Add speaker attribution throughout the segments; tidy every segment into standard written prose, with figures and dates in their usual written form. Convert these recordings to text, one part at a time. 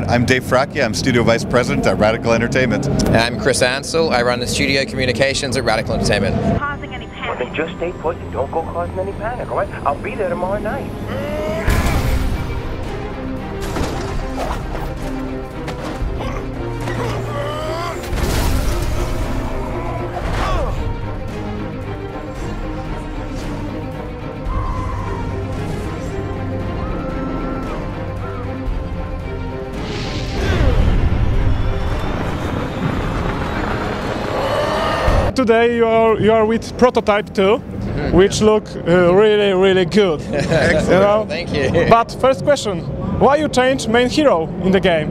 Speaker 1: I'm Davem Fracchia. I'm Studio Vice President at Radical Entertainment.
Speaker 2: And I'm Chrisem Ansellem. I run the studio communications at Radical Entertainment.
Speaker 3: Causing any panic?
Speaker 4: Well, then just stay put and don't go causing any panic, all right? I'll be there tomorrow night.
Speaker 5: Today you are with Prototype 2, which look really good.
Speaker 2: Excellent.
Speaker 5: You know?
Speaker 2: Thank you.
Speaker 5: But first question, why you change main hero in the game?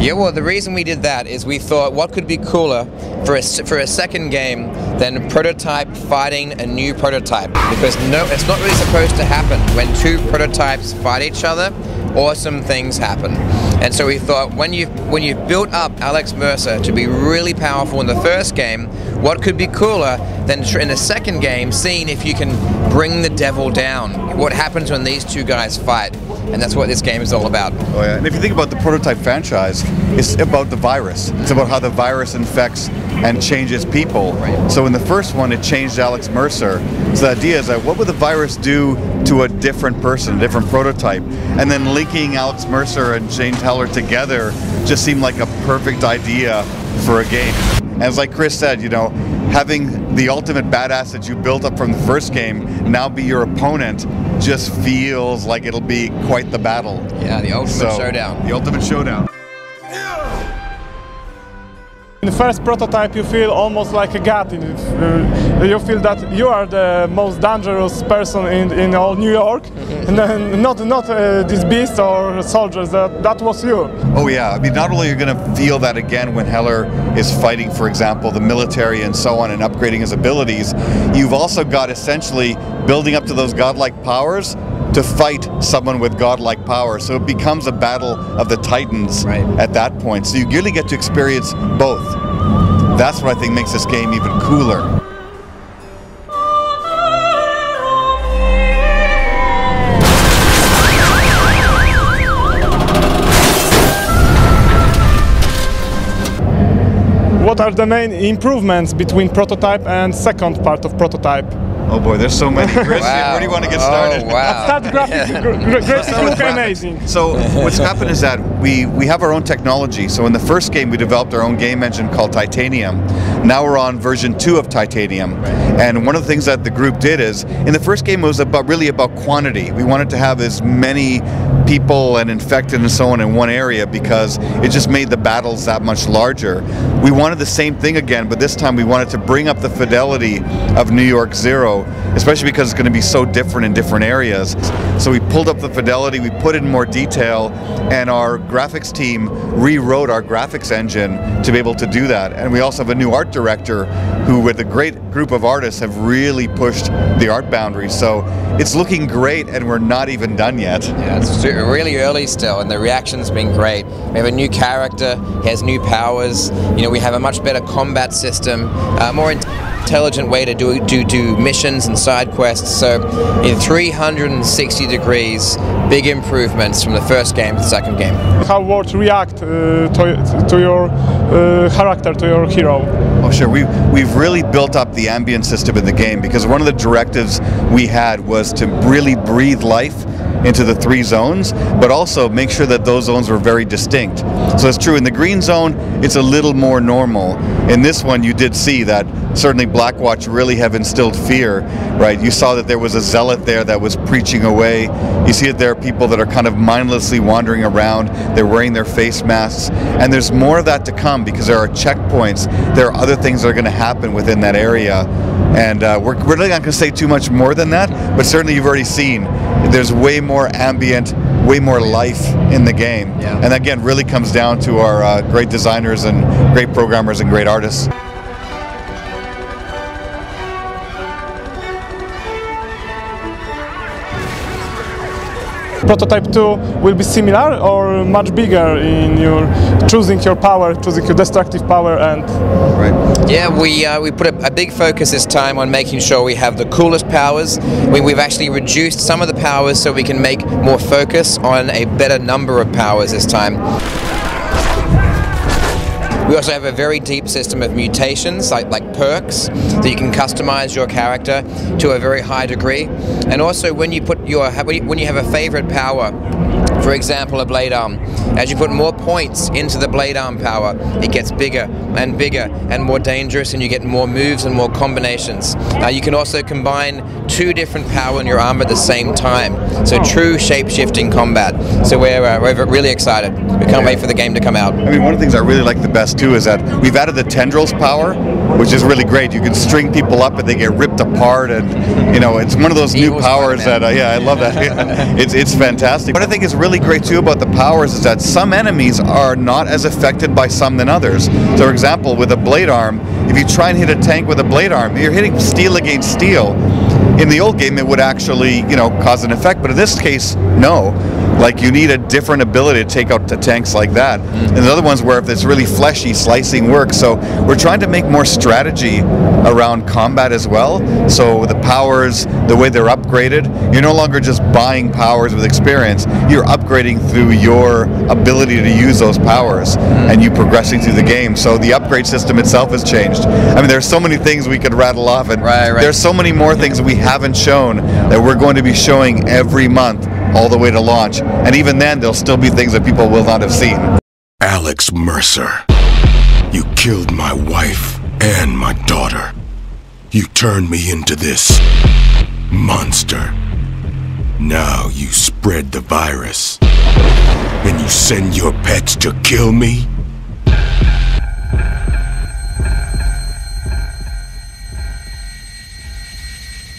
Speaker 2: Yeah, well, the reason we did that is we thought what could be cooler for a second game than Prototype fighting a new Prototype, because it's not really supposed to happen. When two prototypes fight each other, awesome things happen. And so we thought, when you've built up Alex Mercer to be really powerful in the first game, what could be cooler than in the second game seeing if you can bring the devil down? What happens when these two guys fight? And that's what this game is all about.
Speaker 1: Oh yeah, and if you think about the Prototype franchise, it's about the virus. It's about how the virus infects and changes people.
Speaker 2: Right.
Speaker 1: So in the first one, it changed Alex Mercer. So the idea is that what would the virus do to a different person, a different prototype? And then linking Alex Mercer and Jane Teller together just seemed like a perfect idea for a game. And as like Chris said, you know, having the ultimate badass that you built up from the first game now be your opponent just feels like it'll be quite the battle.
Speaker 2: Yeah, the ultimate showdown.
Speaker 1: The ultimate showdown.
Speaker 5: In the first Prototype you feel almost like a god. You feel that you are the most dangerous person in all New York, and then not this beast or soldiers. That was you.
Speaker 1: Oh yeah, I mean, not only are you going to feel that again when Heller is fighting, for example, the military and so on, and upgrading his abilities, you've also got essentially building up to those godlike powers to fight someone with godlike power. So it becomes a battle of the titans at that point. So you really get to experience both. That's what I think makes this game even cooler.
Speaker 5: What are the main improvements between Prototype and second part of Prototype?
Speaker 1: Oh boy, there's so many. Chris,
Speaker 2: Wow.
Speaker 1: where do you want to get started?
Speaker 2: Oh, wow.
Speaker 5: Start graphics look amazing.
Speaker 1: So what's happened is that we have our own technology. So in the first game we developed our own game engine called Titanium. Now we're on version 2 of Titanium. And one of the things that the group did is, in the first game it was really about quantity. We wanted to have as many people and infected and so on in one area because it just made the battles that much larger. We wanted the same thing again, but this time we wanted to bring up the fidelity of New York Zero, especially because it's going to be so different in different areas. So we pulled up the fidelity, we put in more detail, and our graphics team rewrote our graphics engine to be able to do that. And we also have a new art director who, with a great group of artists, have really pushed the art boundaries. So it's looking great, and we're not even done yet.
Speaker 2: Yeah, it's really early still, and the reaction's been great. We have a new character, he has new powers. You know, we have a much better combat system, more intelligent way to do missions and side quests. So in 360 degrees, big improvements from the first game to the second game.
Speaker 5: How world react to your character, to your hero?
Speaker 1: Oh sure, we've really built up the ambient system in the game because one of the directives we had was to really breathe life into the 3 zones, but also make sure that those zones were very distinct. So it's true, in the green zone, it's a little more normal. In this one, you did see that certainly Blackwatch really have instilled fear, right? You saw that there was a zealot there that was preaching away. You see that there are people that are kind of mindlessly wandering around. They're wearing their face masks. And there's more of that to come because there are checkpoints. There are other things that are going to happen within that area. And we're really not going to say too much more than that, but certainly you've already seen there's way more ambient, way more life in the game. Yeah. And again, really comes down to our great designers and great programmers and great artists.
Speaker 5: Prototype 2 will be similar or much bigger in your choosing your power, choosing your destructive power, and
Speaker 1: right.
Speaker 2: Yeah, we put a big focus this time on making sure we have the coolest powers. We've actually reduced some of the powers so we can make more focus on a better number of powers this time. We also have a very deep system of mutations, like perks, that you can customize your character to a very high degree. And also when you have a favorite power, for example, a blade arm, as you put more points into the blade arm power, it gets bigger and more dangerous, and you get more moves and more combinations. You can also combine 2 different power in your arm at the same time, so true shape-shifting combat. So we're really excited. We can't wait for the game to come out.
Speaker 1: I mean, one of the things I really like the best too is that we've added the tendrils power, which is really great. You can string people up and they get ripped apart, and you know, it's one of those new powers that yeah, I love that. It's fantastic. What I think is really great too about the powers is that some enemies are not as affected by some than others. So for example, with a blade arm, if you try and hit a tank with a blade arm, you're hitting steel against steel. In the old game, it would actually, you know, cause an effect, but in this case, no. Like, you need a different ability to take out the tanks like that. And the other ones where if it's really fleshy, slicing works. So we're trying to make more strategy around combat as well. So the powers, the way they're upgraded, you're no longer just buying powers with experience. You're upgrading through your ability to use those powers and you progressing through the game. So the upgrade system itself has changed. I mean, there's so many things we could rattle off, and there's so many more things that we haven't shown that we're going to be showing every month all the way to launch. And even then, there'll still be things that people will not have seen.
Speaker 3: Alex Mercer, you killed my wife and my daughter. You turned me into this monster. Now you spread the virus, and you send your pets to kill me?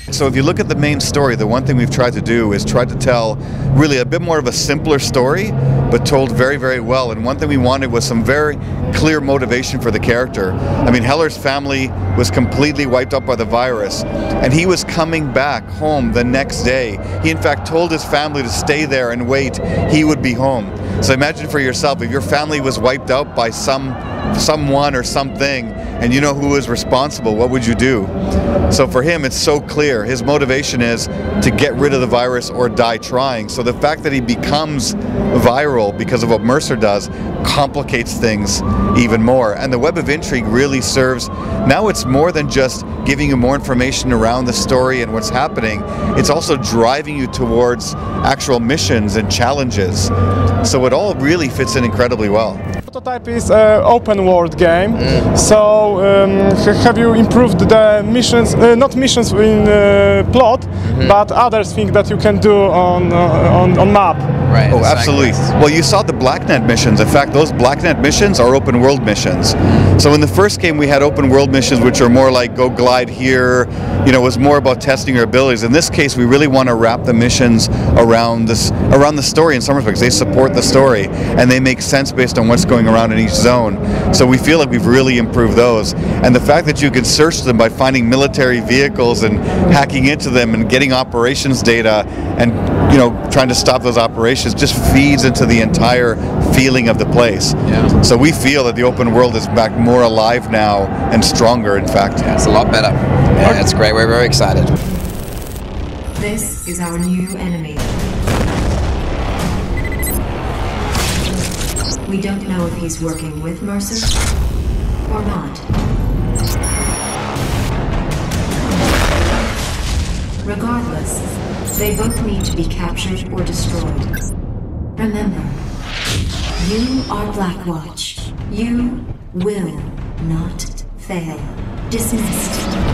Speaker 1: So if you look at the main story, the one thing we've tried to do is try to tell really a bit more of a simpler story, but told very, very well. And one thing we wanted was some very clear motivation for the character. I mean, Heller's family was completely wiped out by the virus, and he was coming back home the next day. He in fact told his family to stay there and wait. He would be home. So imagine for yourself, if your family was wiped out by someone or something, and you know who is responsible, what would you do? So for him, it's so clear. His motivation is to get rid of the virus or die trying. So the fact that he becomes viral because of what Mercer does complicates things even more. And the web of intrigue really serves, now it's more than just giving you more information around the story and what's happening. It's also driving you towards actual missions and challenges. So it all really fits in incredibly well.
Speaker 5: Prototype is an open world game, so have you improved the missions, not missions in plot, but other things that you can do on map?
Speaker 2: Right.
Speaker 1: Oh, absolutely. Well, you saw the Blacknet missions. In fact, those Blacknet missions are open world missions. So in the first game, we had open world missions, which are more like go glide here, you know, it was more about testing your abilities. In this case, we really want to wrap the missions around the story in some respects. They support the story, and they make sense based on what's going around in each zone. So we feel like we've really improved those. And the fact that you can search them by finding military vehicles and hacking into them and getting operations data and, you know, trying to stop those operations just feeds into the entire feeling of the place.
Speaker 2: Yeah.
Speaker 1: So we feel that the open world is back more alive now and stronger, in fact.
Speaker 2: Yeah, it's a lot better. Yeah, that's great. We're very excited.
Speaker 6: This is our new enemy. We don't know if he's working with Mercer or not. Regardless, they both need to be captured or destroyed. Remember, you are Blackwatch. You will not fail. Dismissed.